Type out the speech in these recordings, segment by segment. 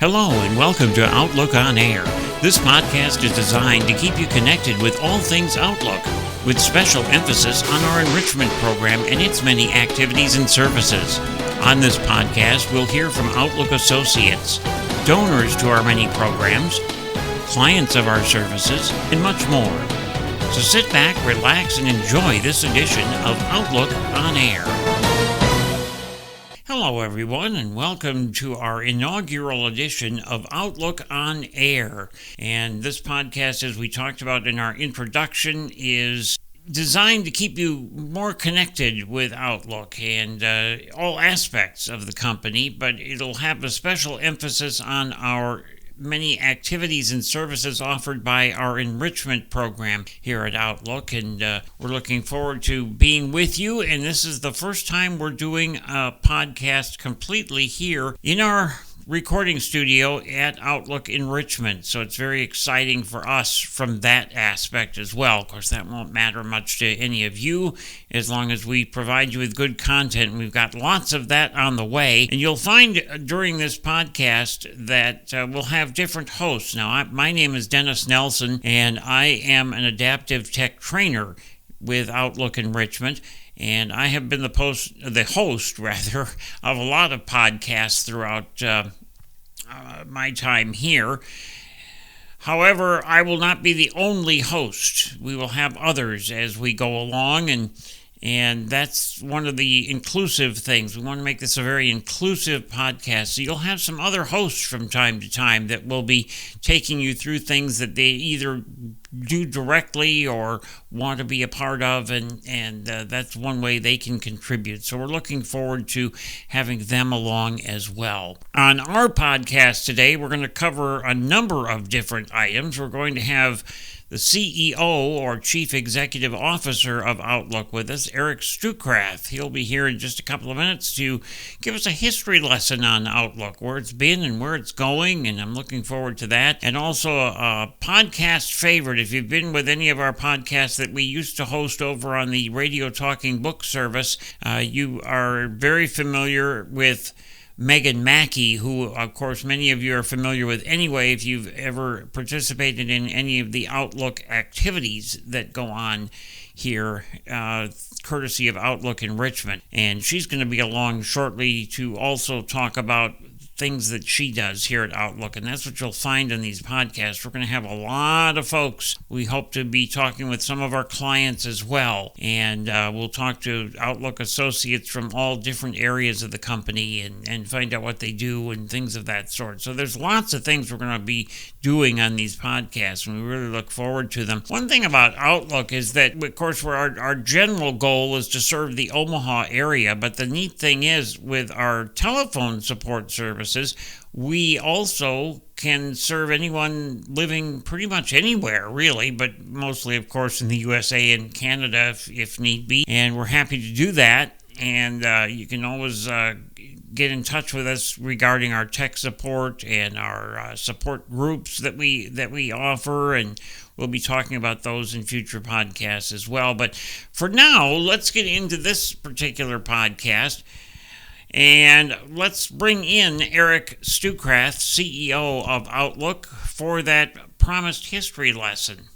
Hello and welcome to Outlook On Air. This podcast is designed to keep you connected with all things Outlook, with special emphasis on our enrichment program and its many activities and services. On this podcast, we'll hear from Outlook associates, donors to our many programs, clients of our services, and much more. So sit back, relax, and enjoy this edition of Outlook On Air. Hello, everyone, and welcome to our inaugural edition of Outlook On Air. And this podcast, as we talked about in our introduction, is designed to keep you more connected with Outlook and all aspects of the company, but it'll have a special emphasis on our many activities and services offered by our enrichment program here at Outlook, and we're looking forward to being with you. And this is the first time we're doing a podcast completely here in our recording studio at Outlook Enrichment, so it's very exciting for us from that aspect as well. Of course, that won't matter much to any of you as long as we provide you with good content. We've got lots of that on the way, and you'll find during this podcast that we'll have different hosts. Now, my name is Dennis Nelson, and I am an adaptive tech trainer with Outlook Enrichment. And I have been the host of a lot of podcasts throughout my time here. However, I will not be the only host. We will have others as we go along, and that's one of the inclusive things. We want to make this a very inclusive podcast. So you'll have some other hosts from time to time that will be taking you through things that they either do directly or want to be a part of, and that's one way they can contribute. So we're looking forward to having them along as well. On our podcast today, we're going to cover a number of different items. We're going to have the CEO, or Chief Executive Officer of Outlook, with us, Eric Stueckrath. He'll be here in just a couple of minutes to give us a history lesson on Outlook, where it's been and where it's going, and I'm looking forward to that. And also a podcast favorite. If you've been with any of our podcasts that we used to host over on the Radio Talking Book service, you are very familiar with Mackie, who, of course, many of you are familiar with anyway if you've ever participated in any of the Outlook activities that go on here, courtesy of Outlook Enrichment. And she's going to be along shortly to also talk about things that she does here at Outlook, and that's what you'll find in these podcasts. We're going to have a lot of folks. We hope to be talking with some of our clients as well, and we'll talk to Outlook associates from all different areas of the company and find out what they do and things of that sort. So there's lots of things we're going to be doing on these podcasts, and we really look forward to them. One thing about Outlook is that, of course, our general goal is to serve the Omaha area, but the neat thing is with our telephone support service, we also can serve anyone living pretty much anywhere, really, but mostly, of course, in the USA and Canada if need be. And we're happy to do that. And you can always get in touch with us regarding our tech support and our support groups that we offer, and we'll be talking about those in future podcasts as well. But for now, let's get into this particular podcast. And let's bring in Eric Stueckrath, CEO of Outlook, for that promised history lesson.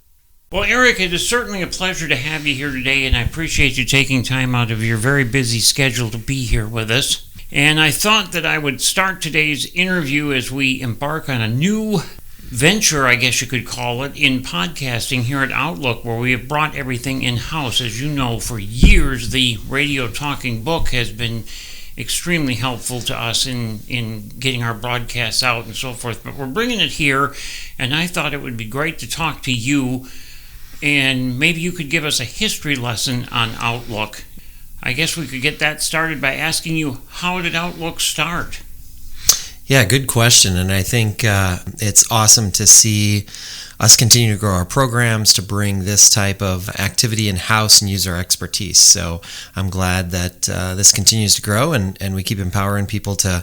Well, Eric, it is certainly a pleasure to have you here today, and I appreciate you taking time out of your very busy schedule to be here with us. And I thought that I would start today's interview as we embark on a new venture, I guess you could call it, in podcasting here at Outlook, where we have brought everything in-house. As you know, for years, the Radio Talking Book has been extremely helpful to us in getting our broadcasts out and so forth, but we're bringing it here, and I thought it would be great to talk to you, and maybe you could give us a history lesson on Outlook. I guess we could get that started by asking you, how did Outlook start? Yeah, good question, and I think it's awesome to see us continue to grow our programs, to bring this type of activity in-house and use our expertise. So I'm glad that this continues to grow, and we keep empowering people to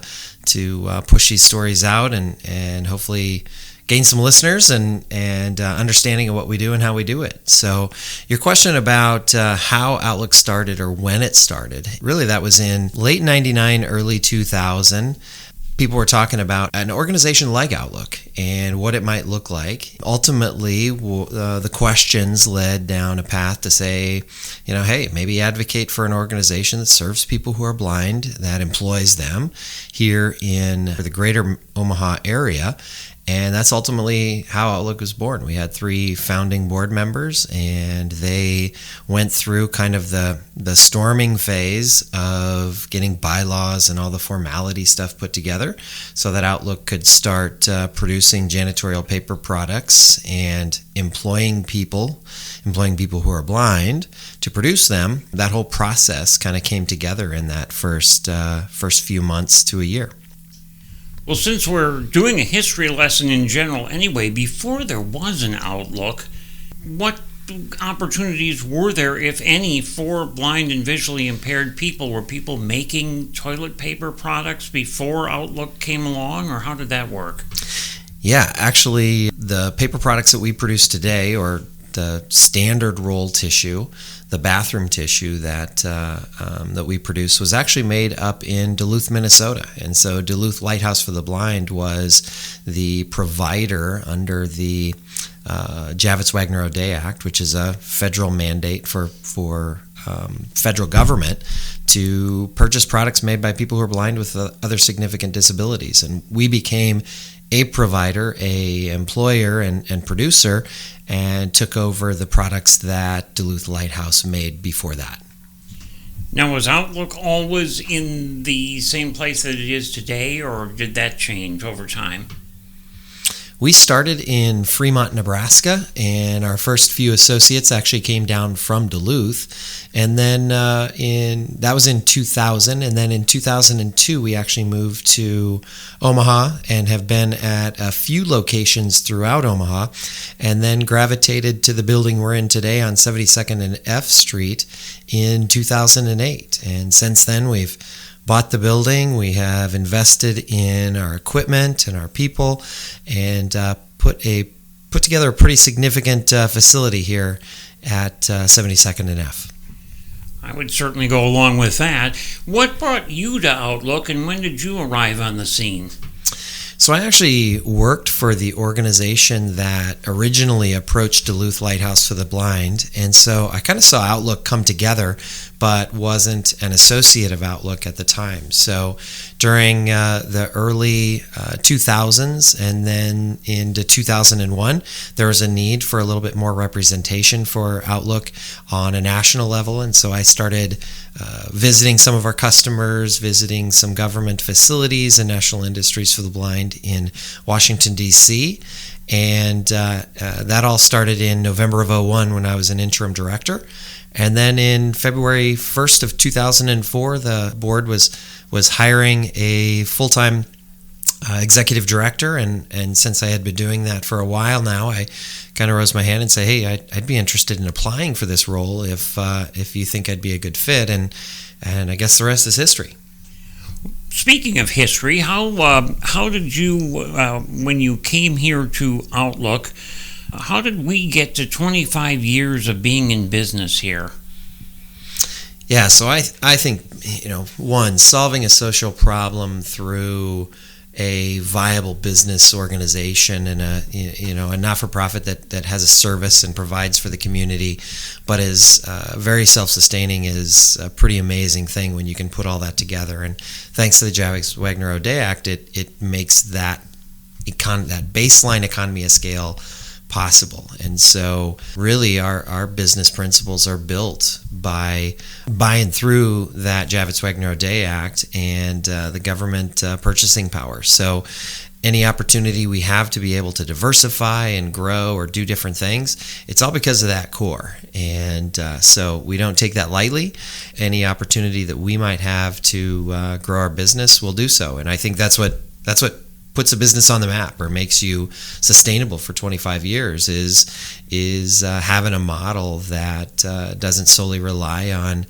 push these stories out and hopefully gain some listeners and understanding of what we do and how we do it. So your question about how Outlook started or when it started, really that was in late 99, early 2000. people were talking about an organization like Outlook and what it might look like. Ultimately, the questions led down a path to say, hey, maybe advocate for an organization that serves people who are blind, that employs them here in the greater Omaha area. And that's ultimately how Outlook was born. We had 3 founding board members, and they went through kind of the storming phase of getting bylaws and all the formality stuff put together so that Outlook could start producing janitorial paper products and employing people who are blind to produce them. That whole process kind of came together in that first few months to a year. Well, since we're doing a history lesson in general anyway, before there was an Outlook, what opportunities were there, if any, for blind and visually impaired people? Were people making toilet paper products before Outlook came along, or how did that work? Yeah, actually, the paper products that we produce today, or the standard roll tissue, the bathroom tissue that we produce, was actually made up in Duluth, Minnesota. And so Duluth Lighthouse for the Blind was the provider under the Javits-Wagner-O'Day Act, which is a federal mandate for federal government to purchase products made by people who are blind with other significant disabilities. And we became a provider, a employer and producer, and took over the products that Duluth Lighthouse made before that. Now, was Outlook always in the same place that it is today, or did that change over time? We started in Fremont, Nebraska, and our first few associates actually came down from Duluth. And then that was in 2000, and then in 2002 we actually moved to Omaha and have been at a few locations throughout Omaha, and then gravitated to the building we're in today on 72nd and F Street in 2008. And since then we've bought the building, we have invested in our equipment and our people, and put together a pretty significant facility here at 72nd and F. I would certainly go along with that. What brought you to Outlook, and when did you arrive on the scene? So I actually worked for the organization that originally approached Duluth Lighthouse for the Blind, and so I kind of saw Outlook come together, but wasn't an associate of Outlook at the time. So during the early 2000s and then into 2001, there was a need for a little bit more representation for Outlook on a national level, and so I started visiting some of our customers, visiting some government facilities and national industries for the blind in Washington, D.C., and that all started in November of 2001 when I was an interim director. And then in February 1st of 2004, the board was hiring a full-time executive director, and since I had been doing that for a while now, I kind of rose my hand and say, hey, I'd be interested in applying for this role if you think I'd be a good fit, and I guess the rest is history. Speaking of history, how did you, when you came here to Outlook, how did we get to 25 years of being in business here? Yeah, so I think, one, solving a social problem through a viable business organization and a not-for-profit that has a service and provides for the community, but is very self-sustaining, is a pretty amazing thing when you can put all that together. And thanks to the Javits-Wagner-O'Day Act, it makes that baseline economy of scale possible. And so really our business principles are built by buying through that Javits-Wagner-O'Day Act and the government purchasing power. So any opportunity we have to be able to diversify and grow or do different things, it's all because of that core. And so we don't take that lightly. Any opportunity that we might have to grow our business, we'll do so. And I think that's what puts a business on the map or makes you sustainable for 25 years is having a model that doesn't solely rely on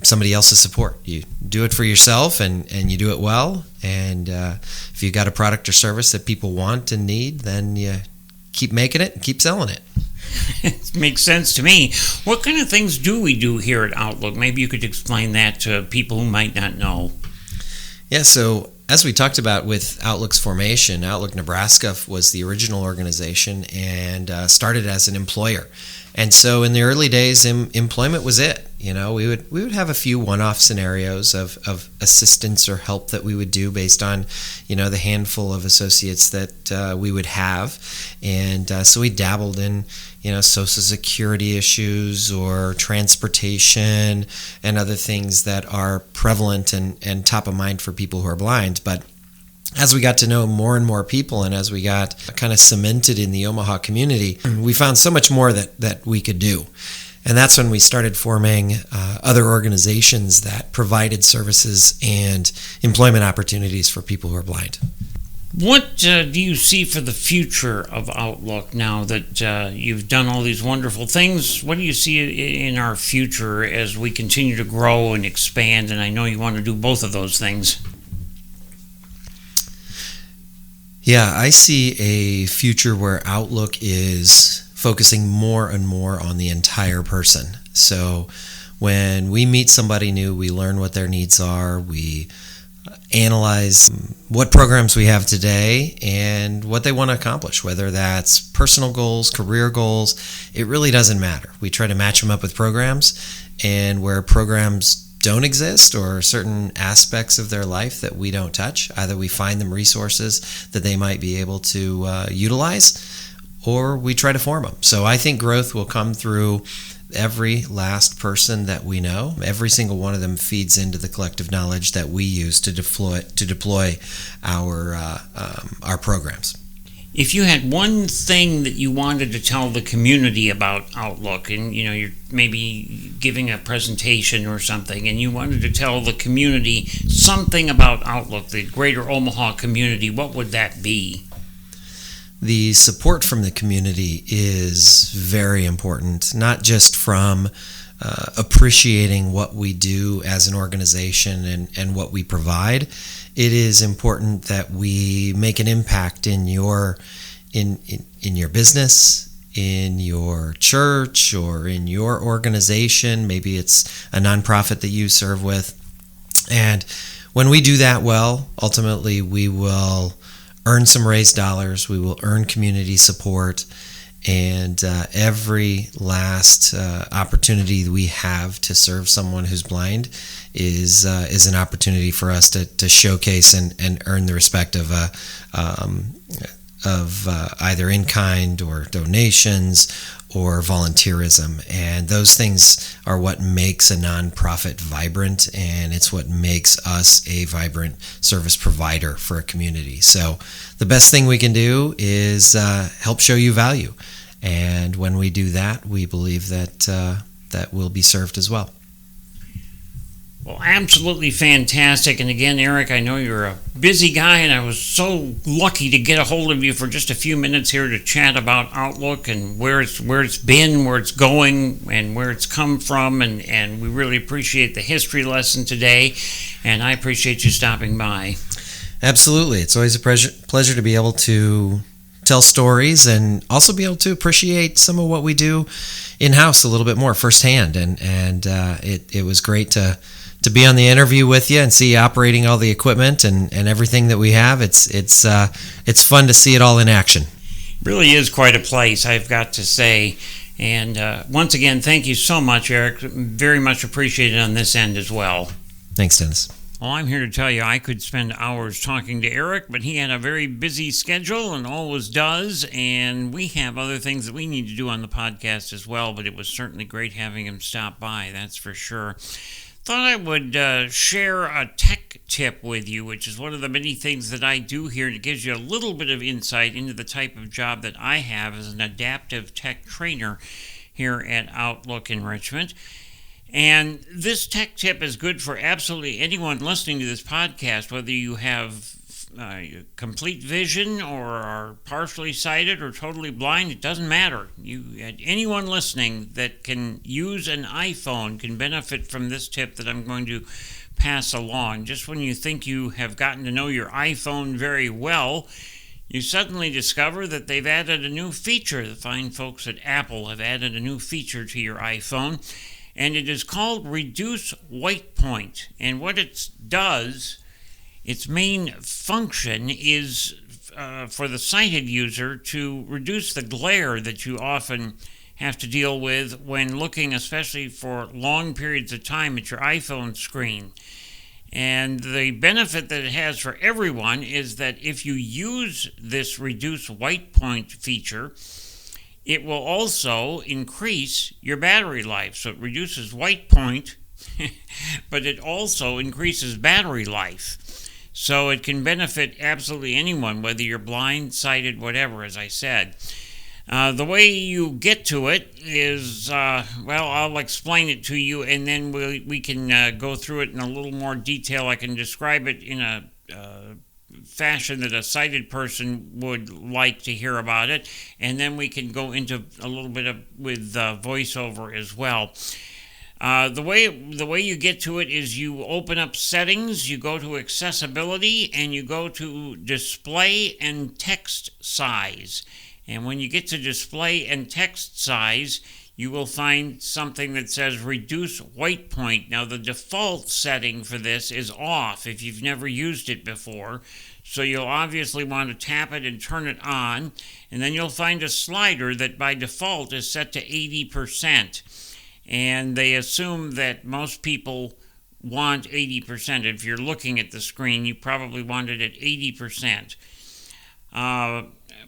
somebody else's support. You do it for yourself and you do it well, and if you got a product or service that people want and need, then you keep making it and keep selling it. It makes sense to me. What kind of things do we do here at Outlook? Maybe you could explain that to people who might not know. Yeah, so As we talked about with Outlook's formation, Outlook Nebraska was the original organization and started as an employer. And so in the early days, employment was it. We would have a few one-off scenarios of assistance or help that we would do based on, the handful of associates that we would have. And so we dabbled in, Social Security issues or transportation and other things that are prevalent and top of mind for people who are blind. But as we got to know more and more people and as we got kind of cemented in the Omaha community, we found so much more that we could do. And that's when we started forming other organizations that provided services and employment opportunities for people who are blind. What do you see for the future of Outlook now that you've done all these wonderful things? What do you see in our future as we continue to grow and expand? And I know you want to do both of those things. Yeah, I see a future where Outlook is focusing more and more on the entire person. So when we meet somebody new, we learn what their needs are, we analyze what programs we have today and what they want to accomplish, whether that's personal goals, career goals. It really doesn't matter. We try to match them up with programs, and where programs don't exist or certain aspects of their life that we don't touch, either we find them resources that they might be able to utilize, or we try to form them. So I think growth will come through every last person that we know. Every single one of them feeds into the collective knowledge that we use to deploy our programs. If you had one thing that you wanted to tell the community about Outlook, and you're maybe giving a presentation or something, and you wanted to tell the community something about Outlook, the greater Omaha community, what would that be? The support from the community is very important, not just from appreciating what we do as an organization and what we provide. It is important that we make an impact in your business, in your church, or in your organization. Maybe it's a nonprofit that you serve with. And when we do that well, ultimately we will earn some raised dollars, we will earn community support, and every last opportunity we have to serve someone who's blind is an opportunity for us to showcase and earn the respect of either in-kind or donations or volunteerism. And those things are what makes a nonprofit vibrant, and it's what makes us a vibrant service provider for a community. So the best thing we can do is help show you value. And when we do that, we believe that we'll be served as well. Well, absolutely fantastic. And again, Eric, I know you're a busy guy, and I was so lucky to get a hold of you for just a few minutes here to chat about Outlook and where it's been, where it's going, and where it's come from. And we really appreciate the history lesson today, and I appreciate you stopping by. Absolutely. It's always a pleasure to be able to tell stories and also be able to appreciate some of what we do in-house a little bit more firsthand. And it was great to be on the interview with you and see you operating all the equipment and everything that we have. It's fun to see it all in action. Really is quite a place, I've got to say. And once again, thank you so much, Eric. Very much appreciated on this end as well. Thanks, Dennis. Well, I'm here to tell you I could spend hours talking to Eric, but he had a very busy schedule and always does, and we have other things that we need to do on the podcast as well, but it was certainly great having him stop by, that's for sure. Thought I would share a tech tip with you, which is one of the many things that I do here, and it gives you a little bit of insight into the type of job that I have as an adaptive tech trainer here at Outlook Enrichment. And this tech tip is good for absolutely anyone listening to this podcast, whether you have complete vision or are partially sighted or totally blind. It doesn't matter. Anyone listening that can use an iPhone can benefit from this tip that I'm going to pass along. Just when you think you have gotten to know your iPhone very well, you suddenly discover that they've added a new feature. The fine folks at Apple have added a new feature to your iPhone, and it is called Reduce White Point. And what it does Its main function is for the sighted user to reduce the glare that you often have to deal with when looking, especially for long periods of time, at your iPhone screen. And the benefit that it has for everyone is that if you use this reduce white point feature, it will also increase your battery life. So it reduces white point, but it also increases battery life. So it can benefit absolutely anyone, whether you're blind, sighted, whatever, as I said. The way you get to it is, I'll explain it to you, and then we can go through it in a little more detail. I can describe it in a fashion that a sighted person would like to hear about it, and then we can go into a little bit with voiceover as well. The way you get to it is you open up settings, you go to accessibility, and you go to display and text size. And when you get to display and text size, you will find something that says reduce white point. Now, the default setting for this is off if you've never used it before. So you'll obviously want to tap it and turn it on. And then you'll find a slider that by default is set to 80%. And they assume that most people want 80%. If you're looking at the screen, you probably want it at 80%.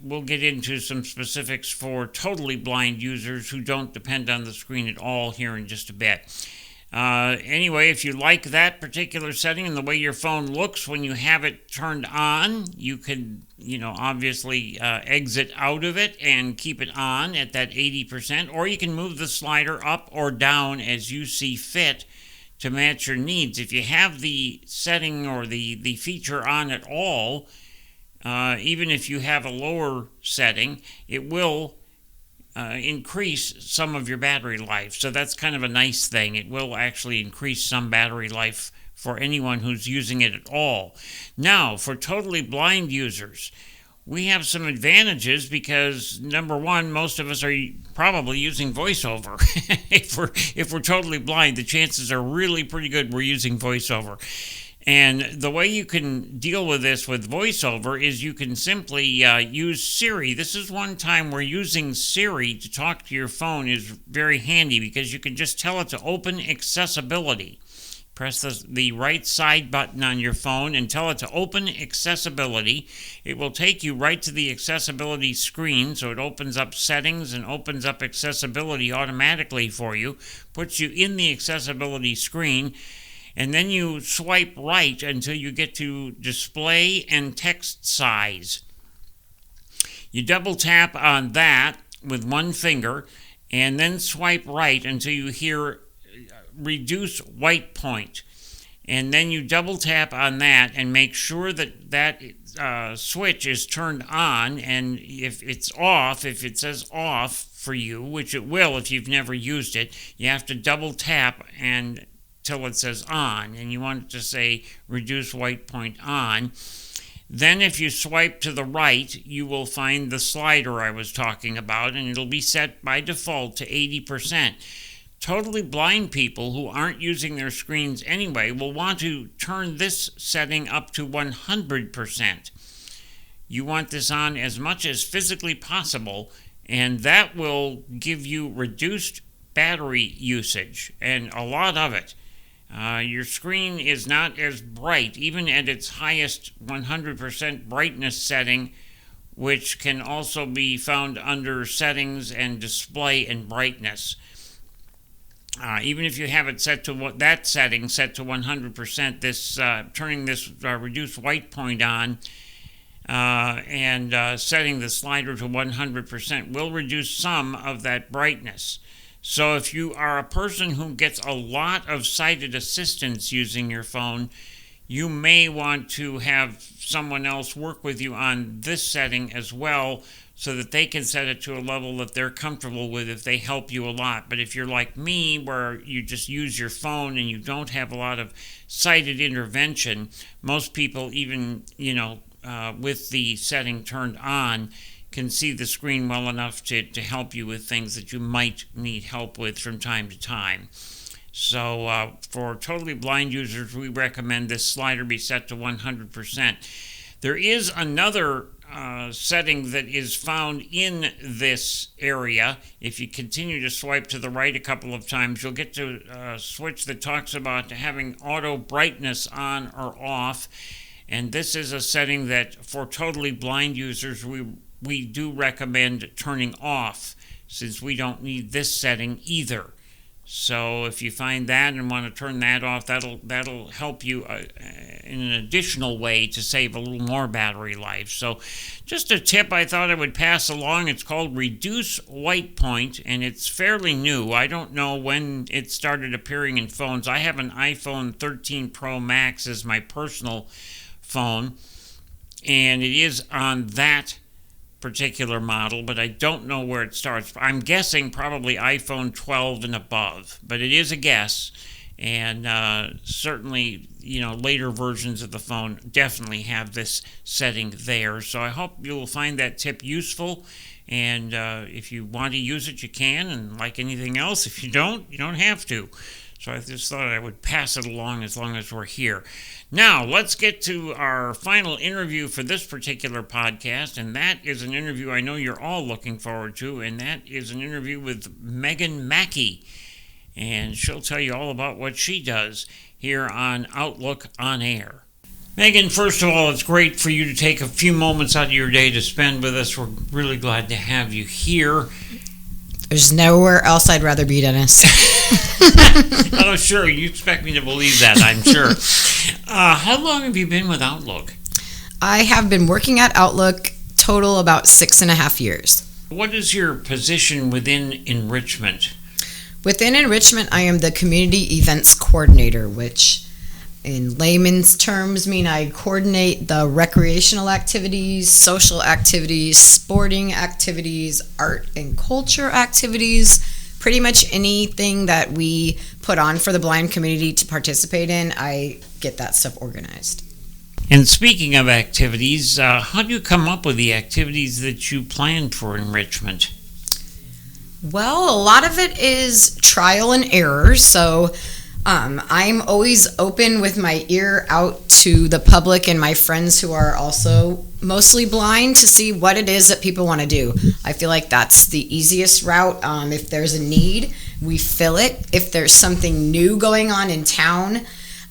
We'll get into some specifics for totally blind users who don't depend on the screen at all here in just a bit. Anyway, if you like that particular setting and the way your phone looks when you have it turned on, you can, obviously exit out of it and keep it on at that 80%, or you can move the slider up or down as you see fit to match your needs. If you have the setting or the feature on at all, even if you have a lower setting, it will increase some of your battery life. So that's kind of a nice thing. It will actually increase some battery life for anyone who's using it at all. Now, for totally blind users, we have some advantages because, number one, most of us are probably using VoiceOver. If we're totally blind, the chances are really pretty good we're using VoiceOver. And the way you can deal with this with VoiceOver is you can simply use Siri. This is one time where using Siri to talk to your phone is very handy because you can just tell it to open accessibility. Press the right side button on your phone and tell it to open accessibility. It will take you right to the accessibility screen, so it opens up settings and opens up accessibility automatically for you, puts you in the accessibility screen, and then you swipe right until you get to display and text size. You double tap on that with one finger and then swipe right until you hear reduce white point. And then you double tap on that and make sure that switch is turned on, and if it's off, if it says off for you, which it will if you've never used it, you have to double tap and till it says on, and you want it to say reduce white point on. Then if you swipe to the right, you will find the slider I was talking about, and it'll be set by default to 80%. Totally blind people who aren't using their screens anyway will want to turn this setting up to 100%. You want this on as much as physically possible, and that will give you reduced battery usage, and a lot of it. Your screen is not as bright, even at its highest 100% brightness setting, which can also be found under settings and display and brightness. Even if you have it set to that setting set to 100%, this turning this reduced white point on and setting the slider to 100% will reduce some of that brightness. So if you are a person who gets a lot of sighted assistance using your phone, you may want to have someone else work with you on this setting as well so that they can set it to a level that they're comfortable with if they help you a lot. But if you're like me, where you just use your phone and you don't have a lot of sighted intervention, most people, even, with the setting turned on, can see the screen well enough to help you with things that you might need help with from time to time. So for totally blind users, we recommend this slider be set to 100%. There is another setting that is found in this area. If you continue to swipe to the right a couple of times, you'll get to a switch that talks about having auto brightness on or off. And this is a setting that for totally blind users, we do recommend turning off, since we don't need this setting either. So if you find that and want to turn that off, that'll help you in an additional way to save a little more battery life. So just a tip I thought I would pass along. It's called Reduce White Point, and it's fairly new. I don't know when it started appearing in phones. I have an iPhone 13 Pro Max as my personal phone, and it is on that particular model, but I don't know where it starts. I'm guessing probably iPhone 12 and above, but it is a guess, and certainly, later versions of the phone definitely have this setting there. So I hope you'll find that tip useful, and if you want to use it, you can, and like anything else, if you don't have to. So I just thought I would pass it along as long as we're here. Now, let's get to our final interview for this particular podcast, and that is an interview I know you're all looking forward to, and that is an interview with Mackie, and she'll tell you all about what she does here on Outlook on Air. Megan, first of all, it's great for you to take a few moments out of your day to spend with us. We're really glad to have you here. There's nowhere else I'd rather be, Dennis. Oh, sure. You expect me to believe that, I'm sure. How long have you been with Outlook? I have been working at Outlook total about 6.5 years. What is your position within Enrichment? Within Enrichment, I am the Community Events Coordinator, which in layman's terms mean I coordinate the recreational activities, social activities, sporting activities, art and culture activities, pretty much anything that we put on for the blind community to participate in. I get that stuff organized. And speaking of activities, how do you come up with the activities that you plan for Enrichment? Well, a lot of it is trial and error, so I'm always open with my ear out to the public and my friends who are also mostly blind to see what it is that people want to do. I feel like that's the easiest route. If there's a need, we fill it. If there's something new going on in town,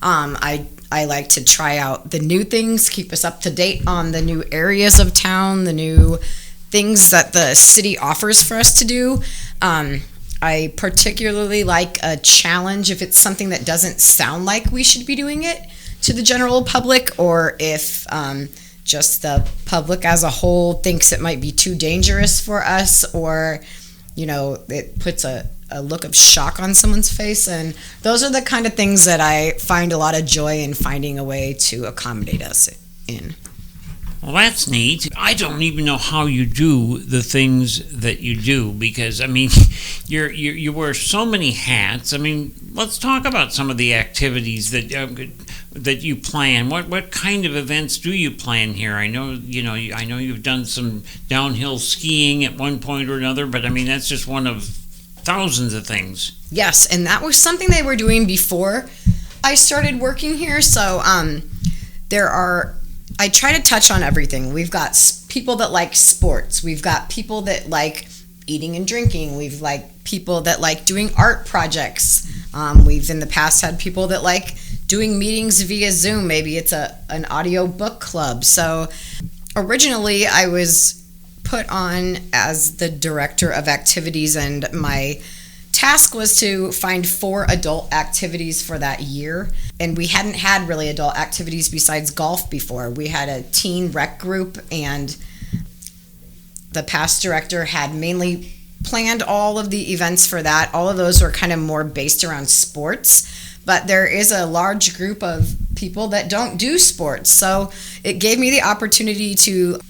I like to try out the new things, keep us up to date on the new areas of town, the new things that the city offers for us to do. I particularly like a challenge if it's something that doesn't sound like we should be doing it to the general public, or if just the public as a whole thinks it might be too dangerous for us, or it puts a look of shock on someone's face. And those are the kind of things that I find a lot of joy in finding a way to accommodate us in. Well, that's neat. I don't even know how you do the things that you do, because, you wear so many hats. Let's talk about some of the activities that you plan. What kind of events do you plan here? I know you've done some downhill skiing at one point or another, but that's just one of thousands of things. Yes, and that was something they were doing before I started working here. So I try to touch on everything. We've got people that like sports. We've got people that like eating and drinking. We've like people that like doing art projects. We've in the past had people that like doing meetings via Zoom. Maybe it's an audio book club. So originally I was put on as the director of activities, and my task was to find 4 adult activities for that year. And we hadn't had really adult activities besides golf before. We had a teen rec group, and the past director had mainly planned all of the events for that. All of those were kind of more based around sports, but there is a large group of people that don't do sports. So it gave me the opportunity to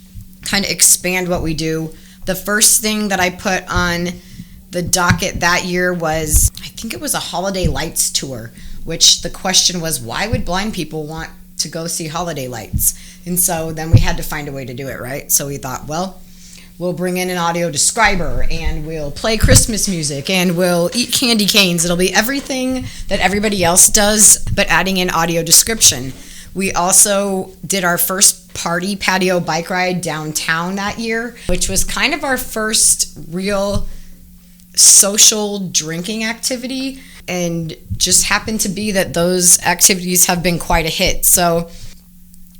kind of expand what we do. The first thing that I put on the docket that year was, I think it was a holiday lights tour, which the question was, why would blind people want to go see holiday lights? And so then we had to find a way to do it, right? So we thought, well, we'll bring in an audio describer, and we'll play Christmas music, and we'll eat candy canes. It'll be everything that everybody else does, but adding in audio description. We also did our first party patio bike ride downtown that year, which was kind of our first real social drinking activity, and just happened to be that those activities have been quite a hit. So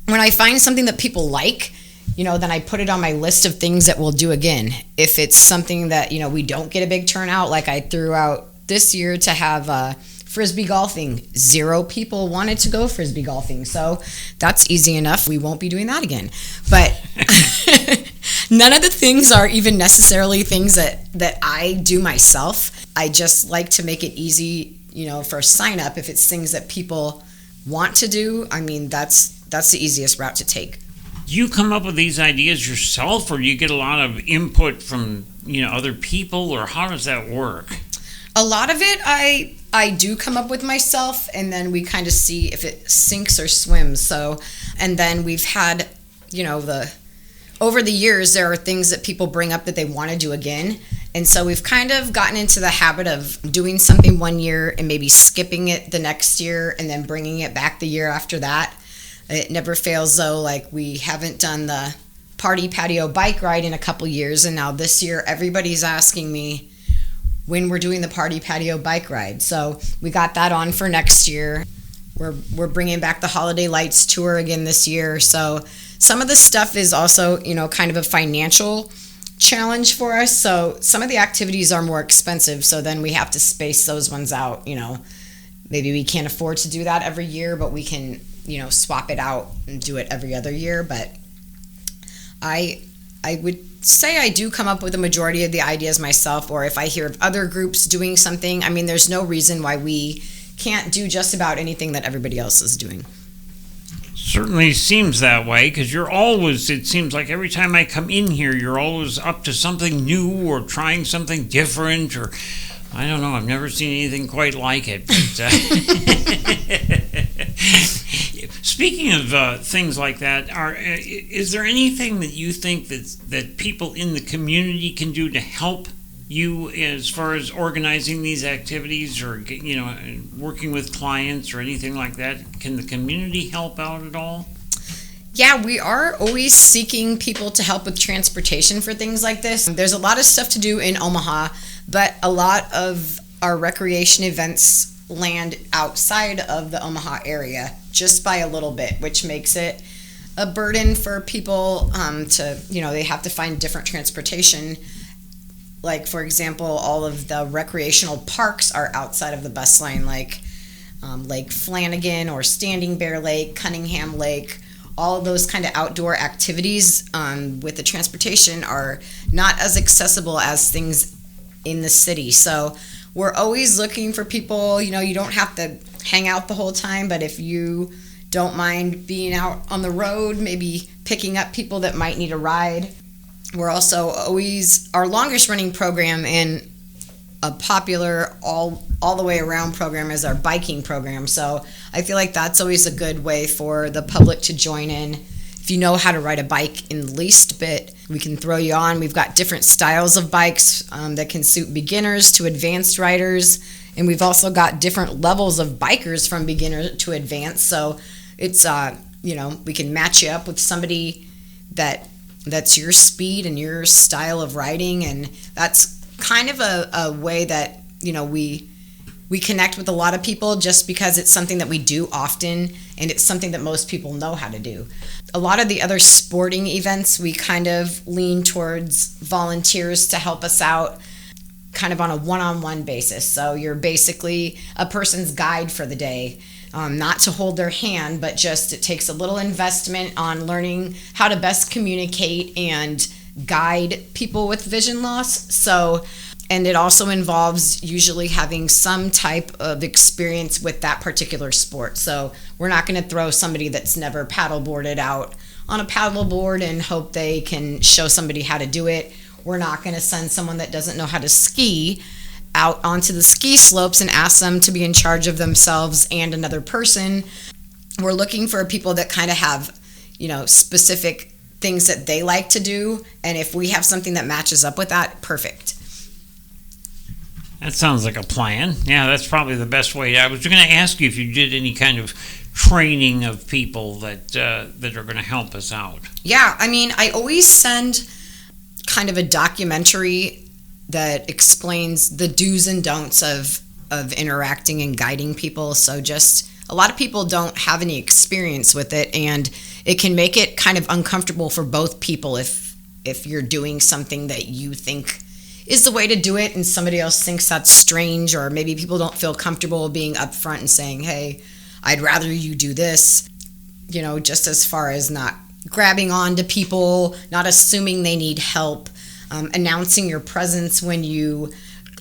when I find something that people like, then I put it on my list of things that we'll do again. If it's something that, we don't get a big turnout, like I threw out this year to have Frisbee golfing. 0 people wanted to go Frisbee golfing. So that's easy enough. We won't be doing that again. But none of the things are even necessarily things that I do myself. I just like to make it easy, for sign up. If it's things that people want to do, that's the easiest route to take. Do you come up with these ideas yourself, or do you get a lot of input from other people, or how does that work? A lot of it I do come up with myself, and then we kind of see if it sinks or swims. So, and then we've had over the years, there are things that people bring up that they want to do again. And so we've kind of gotten into the habit of doing something one year and maybe skipping it the next year and then bringing it back the year after that. It never fails, though. Like, we haven't done the party patio bike ride in a couple years, and now this year everybody's asking me when we're doing the party patio bike ride. So we got that on for next year. We're bringing back the Holiday Lights tour again this year. So some of the stuff is also, kind of a financial challenge for us. So some of the activities are more expensive, so then we have to space those ones out. Maybe we can't afford to do that every year, but we can swap it out and do it every other year. But I would say I do come up with a majority of the ideas myself, or if I hear of other groups doing something, there's no reason why we can't do just about anything that everybody else is doing. Certainly seems that way, because it seems like every time I come in here, you're always up to something new or trying something different, or I don't know, I've never seen anything quite like it. But, speaking of things like that, is there anything that you think that people in the community can do to help you as far as organizing these activities, or working with clients or anything like that? Can the community help out at all? Yeah, we are always seeking people to help with transportation for things like this. There's a lot of stuff to do in Omaha, but a lot of our recreation events land outside of the Omaha area just by a little bit, which makes it a burden for people they have to find different transportation. Like, for example, all of the recreational parks are outside of the bus line, like Lake Flanagan or Standing Bear Lake, Cunningham Lake. All of those kind of outdoor activities with the transportation are not as accessible as things in the city. So we're always looking for people. You don't have to hang out the whole time, but if you don't mind being out on the road, maybe picking up people that might need a ride. We're also always, our longest running program and a popular all the way around program is our biking program. So I feel like that's always a good way for the public to join in. If you know how to ride a bike in the least bit, we can throw you on. We've got different styles of bikes that can suit beginners to advanced riders. And we've also got different levels of bikers from beginner to advanced. So it's, we can match you up with somebody that's your speed and your style of riding, and that's kind of a way that we connect with a lot of people, just because it's something that we do often and it's something that most people know how to do. A lot of the other sporting events, we kind of lean towards volunteers to help us out kind of on a one-on-one basis. So you're basically a person's guide for the day. Not to hold their hand, but just it takes a little investment on learning how to best communicate and guide people with vision loss. So, and it also involves usually having some type of experience with that particular sport. So we're not going to throw somebody that's never paddleboarded out on a paddleboard and hope they can show somebody how to do it. We're not going to send someone that doesn't know how to ski out onto the ski slopes and ask them to be in charge of themselves and another person. We're looking for people that kind of have, specific things that they like to do, and if we have something that matches up with that, perfect. That sounds like a plan. Yeah, that's probably the best way. I was going to ask you if you did any kind of training of people that are going to help us out. Yeah, I mean, I always send kind of a documentary that explains the do's and don'ts of interacting and guiding people. So just a lot of people don't have any experience with it, and it can make it kind of uncomfortable for both people if you're doing something that you think is the way to do it and somebody else thinks that's strange, or maybe people don't feel comfortable being upfront and saying, hey, I'd rather you do this, just as far as not grabbing on to people, not assuming they need help, announcing your presence when you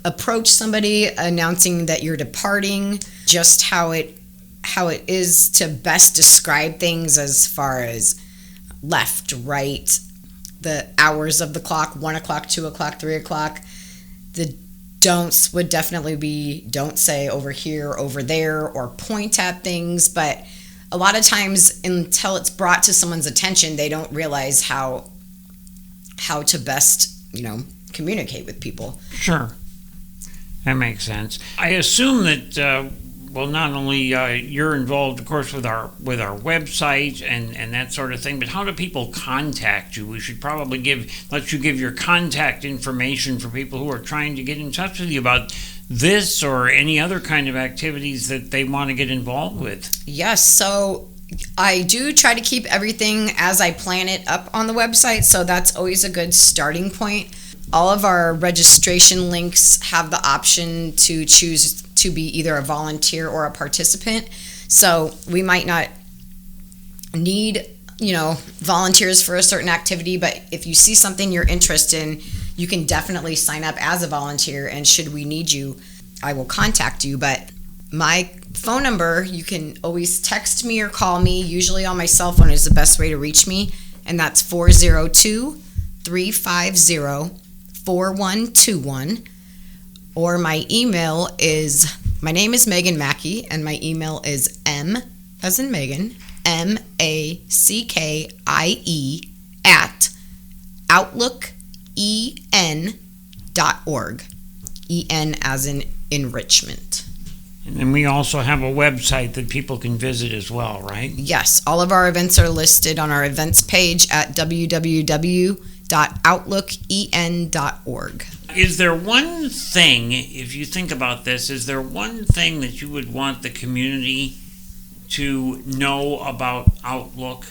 approach somebody, announcing that you're departing, just how it is to best describe things as far as left, right, the hours of the clock, 1 o'clock, 2 o'clock, 3 o'clock. The don'ts would definitely be don't say over here, over there, or point at things. But a lot of times until it's brought to someone's attention, they don't realize how to best, communicate with people. Sure. That makes sense. I assume that not only you're involved, of course, with our website and that sort of thing, but how do people contact you? We should probably let you give your contact information for people who are trying to get in touch with you about this or any other kind of activities that they want to get involved with. Yes, so I do try to keep everything as I plan it up on the website, so that's always a good starting point. All of our registration links have the option to choose to be either a volunteer or a participant. So we might not need, volunteers for a certain activity, but if you see something you're interested in, you can definitely sign up as a volunteer, and should we need you, I will contact you. But my phone number, you can always text me or call me. Usually on my cell phone is the best way to reach me, and that's 402-350-4121. Or my email is, my name is Megan Mackie, and my email is M as in Megan, MACKIE at OutlookEN.org. EN as in enrichment. And then we also have a website that people can visit as well, right? Yes, all of our events are listed on our events page at www.outlooken.org. Is there one thing, if you think about this, is there one thing that you would want the community to know about Outlook?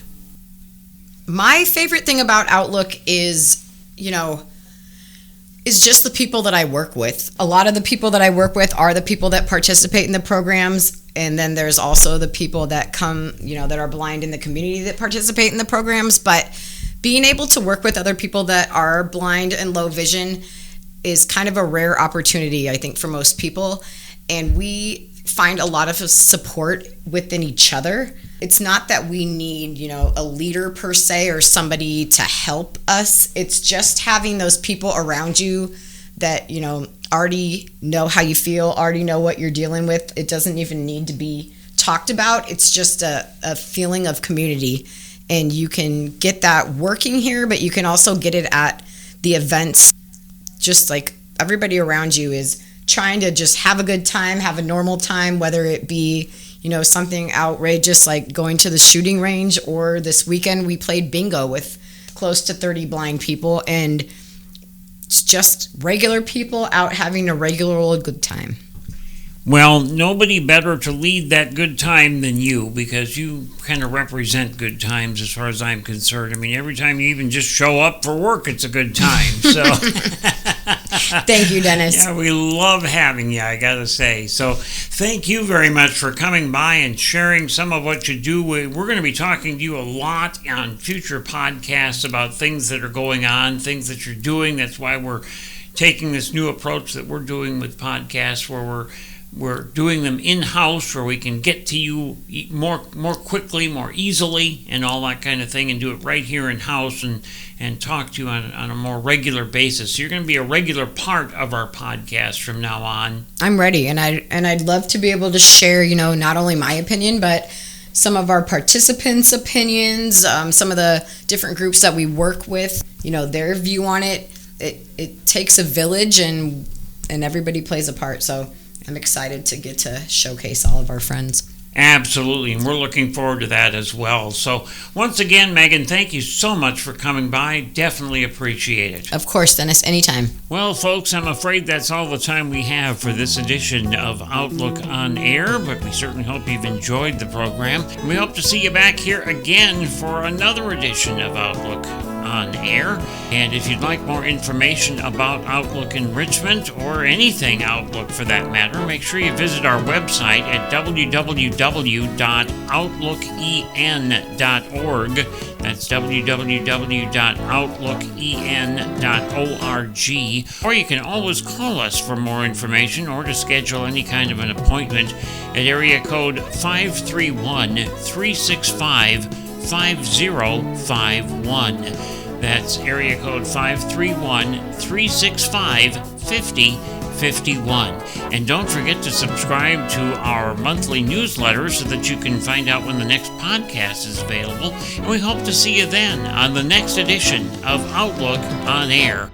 My favorite thing about Outlook is, is just the people that I work with. A lot of the people that I work with are the people that participate in the programs, and then there's also the people that come, that are blind in the community that participate in the programs. But being able to work with other people that are blind and low vision is kind of a rare opportunity, I think, for most people. And we find a lot of support within each other. It's not that we need, a leader per se or somebody to help us. It's just having those people around you that, already know how you feel, already know what you're dealing with. It doesn't even need to be talked about. It's just a feeling of community. And you can get that working here, but you can also get it at the events. Just like everybody around you is trying to just have a good time, have a normal time, whether it be, something outrageous like going to the shooting range, or this weekend we played bingo with close to 30 blind people, and it's just regular people out having a regular old good time. Well, nobody better to lead that good time than you, because you kind of represent good times as far as I'm concerned. I mean, every time you even just show up for work, it's a good time. So, thank you, Dennis. Yeah, we love having you, I got to say. So thank you very much for coming by and sharing some of what you do. We're going to be talking to you a lot on future podcasts about things that are going on, things that you're doing. That's why we're taking this new approach that we're doing with podcasts, where we're doing them in-house, where we can get to you more quickly, more easily, and all that kind of thing, and do it right here in-house and talk to you on a more regular basis. So you're going to be a regular part of our podcast from now on. I'm ready, and I'd love to be able to share, not only my opinion, but some of our participants' opinions, some of the different groups that we work with, their view on it. It takes a village, and everybody plays a part. So I'm excited to get to showcase all of our friends. Absolutely, and we're looking forward to that as well. So once again, Megan, thank you so much for coming by. Definitely appreciate it. Of course, Dennis, anytime. Well, folks, I'm afraid that's all the time we have for this edition of Outlook on Air, but we certainly hope you've enjoyed the program. We hope to see you back here again for another edition of Outlook on Air. And if you'd like more information about Outlook Enrichment, or anything Outlook for that matter, make sure you visit our website at www.outlooken.org. That's www.outlooken.org. Or you can always call us for more information or to schedule any kind of an appointment at area code 531-365-5051. That's area code 531-365-5051. And don't forget to subscribe to our monthly newsletter so that you can find out when the next podcast is available. And we hope to see you then on the next edition of Outlook on Air.